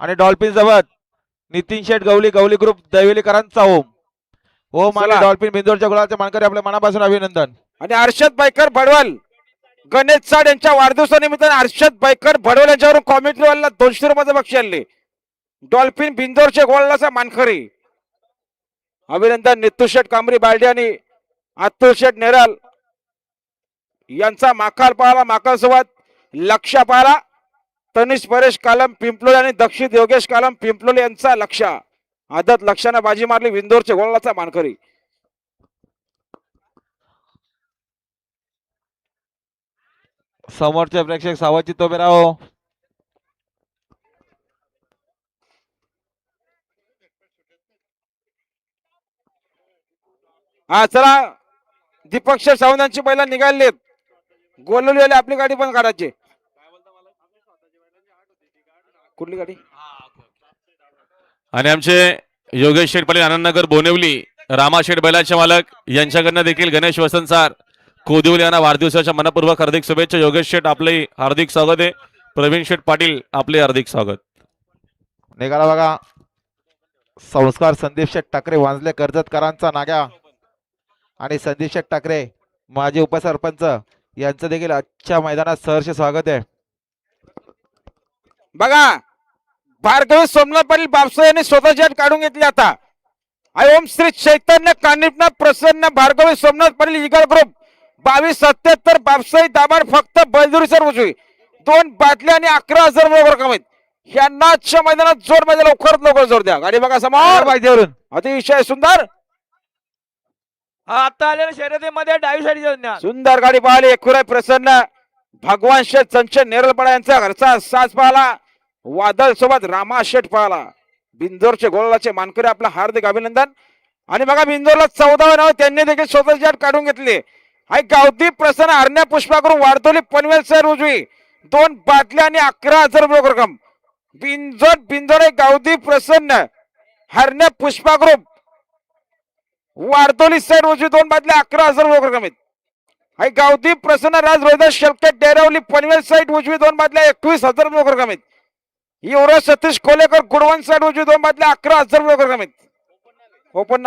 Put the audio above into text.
आणि डॉल्फिन सोबत नितीन शेठ गवली गवली ग्रुप दैवलीकरांचा ओम आणि चला. डॉल्फिन बिंदोरच्या गुलाचे मानकरी आपल्या मनापासून अभिनंदन. आणि अर्षद बायकर भडवल गणेश साड यांच्या वाढदिवसानिमित्ताने अर्षद बायकर भडवल यांच्यावरून कॉमेंट्री वाला 200 रुपयाचं बक्षीस आणले. डॉल्फिन बिंदोरचे गोळाचा मानकरी अभिनंदन. नितू शेठ कांबरी बालडी आणि अतुल शेठ नेरल यांचा माकाल पाहाला. माकाल सोबत लक्ष पाहाला. तनिष परेश कालम पिंपलोली आणि दक्षित योगेश कालम पिंपलोली यांचा लक्ष. आदत लक्षाने बाजी मारली. बिंदोरचे गोळाचा मानकरी. समोरचे प्रेक्षक सावची तोबे राहो. हा चला दीपक शेठ सावंतांची पहिला निघालेत. गोलवली आले आपली गाडी पण काढायची. कुठली गाडी? आणि आमचे योगेश शेठ पाटील आनंदनगर बोनिवली रामा शेठ बैलाचे मालक यांच्याकडनं देखील गणेश वसंतसार कोदिवली यांना वाढदिवसाच्या मनपूर्वक हार्दिक शुभेच्छा. योगेश शेठ आपले हार्दिक स्वागत आहे. प्रवीण शेठ पाटील आपले हार्दिक स्वागत. निघाला बघा संस्कार संदीप शेठ ठाकरे वांजले कर्जतकरांचा नाग्या आणि संदीप शेठ ठाकरे माजी उपसरपंच यांचं देखील आजच्या मैदानात सहर्ष स्वागत आहे. बघा भार्गवी सोमनाथ पाटील बापसा यांनी स्वतःची हात काढून घेतली. आता ओम श्री चैतन्य कानिपना प्रसन्न भार्गवी सोमनाथ पाटील इगल ग्रुप 2277 बापसाई दाबार फक्त बलदुरी सर उजवी 2 बाटल्या आणि 11,000 रक्कम आहेत. यांना आजच्या मैदानात जोर मध्ये लवकरात लवकर जोर द्या. गाडी बघा समोर पाहिजेवरून अतिशय सुंदर आता आलेल्या शर्यतीमध्ये डावी साईड जाऊन द्या. सुंदर गाडी पाहिली. एकुराय प्रसन्न भगवान शेठ चंचल नेरळपाडा यांचा घरचा साज पाहला. वादळ सोबत रामा शेठ पाहला. बिंदोरचे गोळाचे मानकरी आपलं हार्दिक अभिनंदन. आणि बघा बिंदोरला 14 नाव त्यांनी देखील स्वतःची हात काढून घेतली. आई गावदी प्रसन्न हरण्या पुष्पा करून वाढतोली पनवेल सर उजवी 2 बाटल्या आणि 11,000 रक्कम. बिंदोर गावदी प्रसन्न हरण्या पुष्पा ग्रुप वारदोली साईड उजवी 2 बाटल्या 11,000 रक्कम आहेत. आई गावदी प्रसन्न राज रोहिदास शेलके डेरावली पनवेल साईड उजवी 2 बाटल्या 21,000 रक्कम आहेत. युवराज सतीश कोलेकर गुडवन साईड उजवी 2 बाटल्या 11,000 रक्कम आहेत. ओपन